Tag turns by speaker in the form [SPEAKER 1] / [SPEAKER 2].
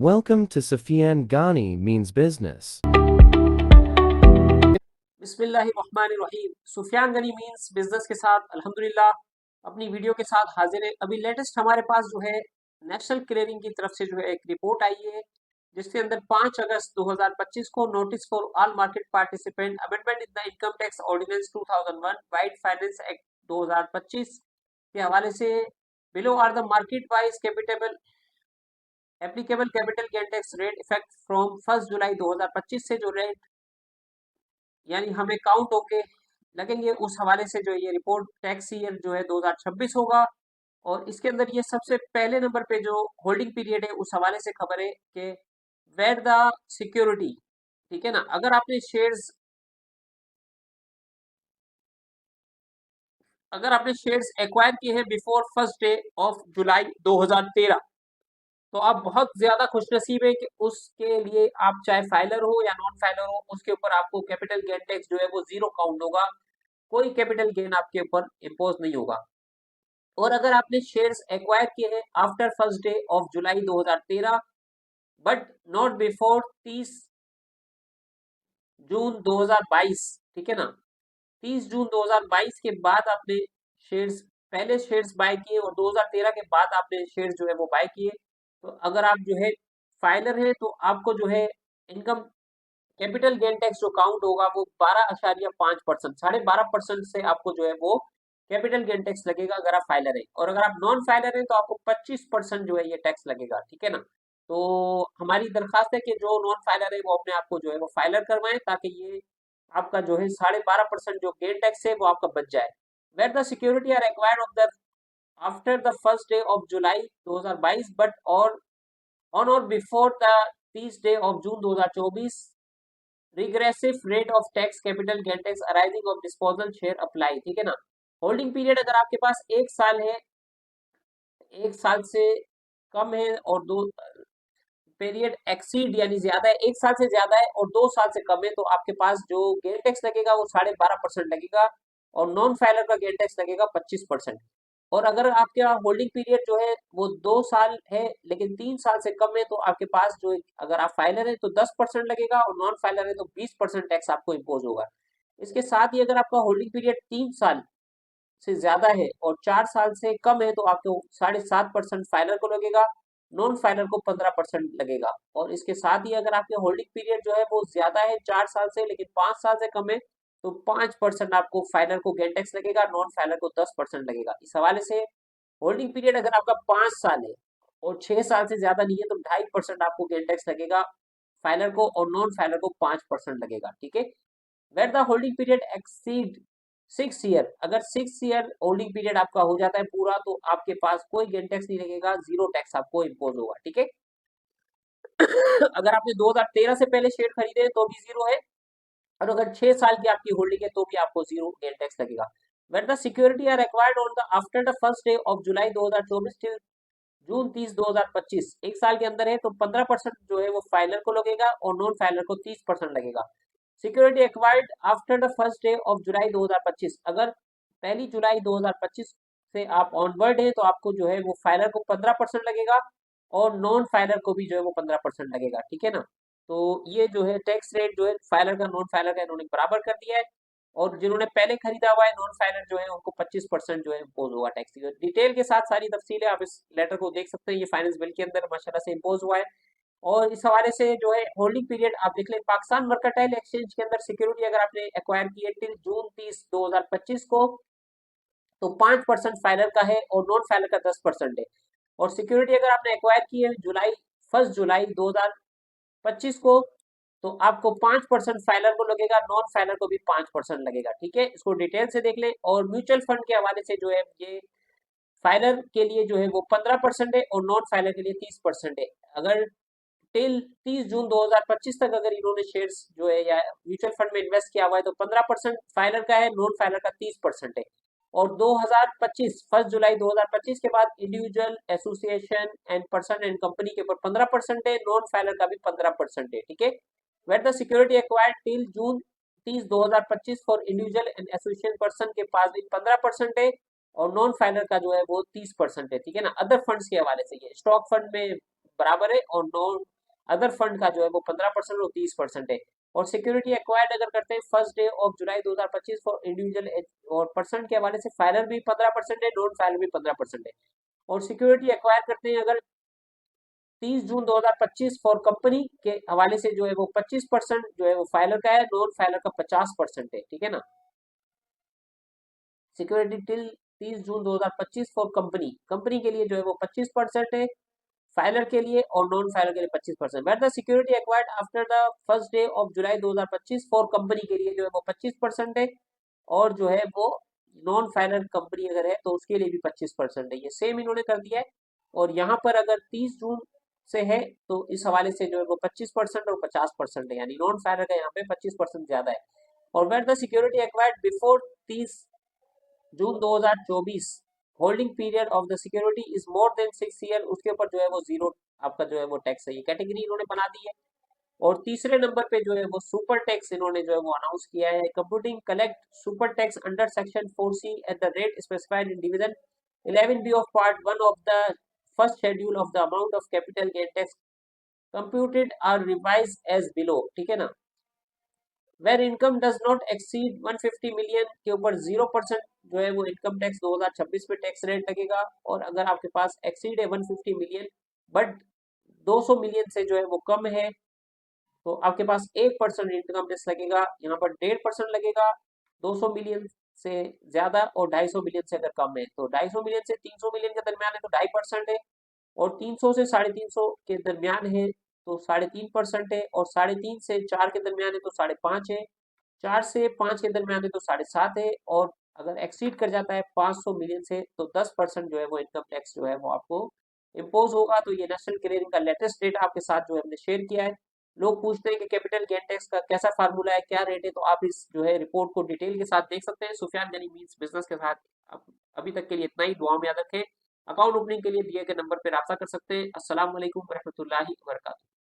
[SPEAKER 1] Welcome to Sufyan Ghani Means Business.
[SPEAKER 2] बिस्मिल्लाहिर्रहमानिर्रहीम। Sufiyan Ghani means business के साथ अल्हम्दुलिल्लाह अपनी वीडियो के साथ हाजिर है। अभी लेटेस्ट हमारे पास जो है नेशनल क्लियरिंग की तरफ से जो है एक रिपोर्ट आई है, जिसके अंदर 5 अगस्त 2025 को notice for all market participant amendment in the income tax ordinance 2001 vide finance act 2025 के हवाले से below are the market wise कैपिटेबल applicable capital gain tax rate effect from 1 जुलाई 2025 से जो रेट यानी हमें काउंट होके लगेंगे, उस हवाले से जो ये रिपोर्ट टैक्स ईयर जो है 2026 होगा। और इसके अंदर ये सबसे पहले नंबर पे जो होल्डिंग पीरियड है उस हवाले से खबर है कि वेयर द सिक्योरिटी, ठीक है ना, अगर आपने शेयर्स एक्वायर किए हैं बिफोर 1 जुलाई 2013, तो आप बहुत ज्यादा खुशनसीब है कि उसके लिए आप चाहे फाइलर हो या नॉन फाइलर हो, उसके ऊपर आपको कैपिटल गेन टैक्स जो है वो जीरो काउंट होगा, कोई कैपिटल गेन आपके ऊपर इम्पोज नहीं होगा। और अगर आपने शेयर्स एक्वायर किए हैं after 1 July 2013 but not before 30 जून 2022, ठीक है ना, 30 जून 2022 के बाद आपने शेयर्स पहले शेयर्स बाय किए और 2013 के बाद आपने शेयर्स जो है वो बाय किए, तो अगर आप जो है फाइलर है तो आपको जो है इनकम कैपिटल गेन टैक्स जो काउंट होगा वो 12.5%, 12.5% से आपको जो है वो कैपिटल गेन टैक्स लगेगा अगर आप फाइलर है। और अगर आप नॉन फाइलर है तो आपको 25% जो है ये टैक्स लगेगा, ठीक है ना। तो हमारी दरखास्त है कि जो नॉन फाइलर है वो अपने आप को जो है वो फाइलर करवाएं, ताकि ये आपका जो है 12.5% जो गेन टैक्स है वो आपका बच जाए। Where the security are acquired of the after the 1 July 2022 but और ऑन और before the 30 June 2024 regressive rate of tax capital gain tax arising of disposal share apply, ठीक है ना। होल्डिंग पीरियड अगर आपके पास 1 साल है, 1 साल से कम है और दो पीरियड एक्सीड यानी ज्यादा है, 1 साल से ज्यादा है और 2 साल से कम है, तो आपके पास जो गेन टैक्स लगेगा वो 12.5% लगेगा और नॉन फाइलर का गेन टैक्स लगेगा 25%। और अगर आपका होल्डिंग पीरियड जो है वो 2 साल है लेकिन 3 साल से कम है, तो आपके पास जो अगर आप फाइलर है तो 10% लगेगा और नॉन फाइलर है तो 20% टैक्स आपको इम्पोज होगा। इसके साथ ही अगर आपका होल्डिंग पीरियड 3 साल से ज्यादा है और 4 साल से कम है, तो आपको 7.5% फाइलर को लगेगा, नॉन फाइलर को 15% लगेगा। और इसके साथ ही अगर आपके होल्डिंग पीरियड जो है वो ज्यादा है 4 साल से लेकिन 5 साल से कम है, तो 5% आपको फाइलर को गेन टैक्स लगेगा, नॉन फाइलर को 10% लगेगा। इस हवाले से होल्डिंग पीरियड अगर आपका 5 साल है और 6 साल से ज्यादा नहीं है तो 2.5% आपको गेन टैक्स लगेगा फाइलर को और नॉन फाइलर को 5% लगेगा, ठीक है। Where the holding period exceed 6 year, अगर 6 ईयर होल्डिंग पीरियड आपका हो जाता है पूरा, तो आपके पास कोई गेन टैक्स नहीं लगेगा, जीरो टैक्स आपको इम्पोज होगा, ठीक है। अगर आपने 2013 से पहले शेयर खरीदे तो भी जीरो है, और अगर 6 साल की आपकी होल्डिंग है तो भी आपको जीरो गेन टैक्स लगेगा। Where the security are acquired on the after the 1 July 2024 till June 30 2025, 1 साल के अंदर है तो 15% जो है वो फाइलर को लगेगा और नॉन फाइलर को 30% लगेगा। सिक्योरिटी एक्वायर्ड आफ्टर द 1 जुलाई 2025, अगर 1 जुलाई 2025 से आप ऑनवर्ड है तो आपको जो है वो फाइलर को 15% लगेगा और नॉन फाइलर को भी जो है वो 15% लगेगा, ठीक है ना। तो ये जो है टैक्स रेट जो है फाइलर का नॉन फाइलर का इन्होंने बराबर कर दिया है, और जिन्होंने पहले खरीदा हुआ है नॉन फाइलर जो है उनको 25% जो है इम्पोज होगा टैक्स। डिटेल के साथ सारी तफसीलें आप इस लेटर को देख सकते हैं, ये फाइनेंस बिल के अंदर माशाल्लाह से इम्पोज हुआ है। और इस हवाले से जो है होल्डिंग पीरियड आप देख लें, पाकिस्तान मर्केंटाइल एक्सचेंज के अंदर सिक्योरिटी अगर आपने एक्वायर की है टिल जून 30 2025 को, तो 5% फाइलर का है और नॉन फाइलर का 10% है। और सिक्योरिटी अगर आपने एक्वायर की है 1 जुलाई 2025 को, तो आपको 5% फाइलर को लगेगा, नॉन फाइलर को भी 5% लगेगा, ठीक है। इसको डिटेल से देख लें। और म्यूचुअल फंड के हवाले से जो है ये फाइलर के लिए जो है वो 15% है और नॉन फाइलर के लिए 30% है। अगर टिल 30 जून 2025 तक अगर इन्होंने शेयर्स जो है या म्यूचुअल फंड में इन्वेस्ट किया हुआ है तो 15% फाइलर का है, नॉन फाइलर का 30% है। और 2025 1 जुलाई 2025 के बाद individual association and person and company के ऊपर 15% है, नॉन फाइलर का भी 15% है, ठीक है। Where the security acquired till June 30 2025 for individual and association person के पास भी 15% है और नॉन फाइलर का जो है वो 30% है, ठीक है ना। अदर फंड्स के हवाले से ये स्टॉक फंड में बराबर है और नॉन अदर फंड का जो है वो 15% और 30% है। और सिक्योरिटी एक्वायर्ड अगर करते हैं first day of July 2025 for individual और पर्सन के हवाले से फाइलर भी 15% है, नॉन फाइलर भी 15% है। और सिक्योरिटी एक्वायर करते हैं अगर 30 जून 2025 फॉर कंपनी के हवाले से जो है वो 25% जो है वो फाइलर का है, नॉन फाइलर का 50% है, ठीक है ना। Security till 30 June 2025 for company, company के लिए जो है वो 25% है, फाइलर के लिए और नॉन फाइलर के लिए 25%। Where the security acquired after the first day of July 2025 for company के लिए जो है वो 25% है, और जो है वो नॉन फाइलर कंपनी अगर है तो उसके लिए भी 25% है। ये सेम इन्होंने कर दिया है। और यहाँ पर अगर 30 जून से है तो इस हवाले से जो है वो 25% और 50% है, यानी नॉन फाइलर का यहाँ पे 25% ज्यादा है। और where the security acquired before 30 June 2024 holding period of the security is more than 6 year, उसके ऊपर जो है वो जीरो आपका जो है वो टैक्स है। ये कैटेगरी इन्होंने बना दी है। और तीसरे नंबर पे जो है वो सुपर टैक्स इन्होंने जो है वो अनाउंस किया है, computing collect super tax under section 4C at the rate specified in division 11B of part 1 of the first schedule of the amount of capital gain tax computed are revise as below, ठीक है ना। Where income does not exceed 150 million के ऊपर 0% जो है वो income tax 2026 में tax rate लगेगा। और अगर आपके पास एक्सीड है 150 मिलियन बट 200 मिलियन से जो है वो कम है तो आपके पास 1% इनकम टैक्स लगेगा। यहाँ पर 1.5% लगेगा 200 मिलियन से ज्यादा, और 250 मिलियन से अगर कम है तो 250 मिलियन से 300 मिलियन के दरमियान है तो 2.5% है, और 300 से 350 के दरमियान है तो 3.5% है, और 3.5 से 4 के दरमियान है तो 5.5 है, 4 से 5 के दरमियान है तो 7.5 है, और अगर एक्सीड कर जाता है 500 मिलियन से तो 10% जो है वो इनकम टैक्स जो है वो आपको इम्पोज होगा। तो ये नेशनल क्लियरिंग का लेटेस्ट डेटा आपके साथ जो है हमने शेयर किया है। लोग पूछते हैं कि कैपिटल गेन टैक्स का कैसा फार्मूला है, क्या रेट है, तो आप इस जो है रिपोर्ट को डिटेल के साथ देख सकते हैं। सुफियान गनी मींस बिजनेस के साथ अभी तक के लिए इतना ही। दुआ में याद रखें। अकाउंट ओपनिंग के लिए दिए गए नंबर पर रब्ता कर सकते हैं। अस्सलाम वालेकुम रहमतुल्लाहि व बरकातुहू।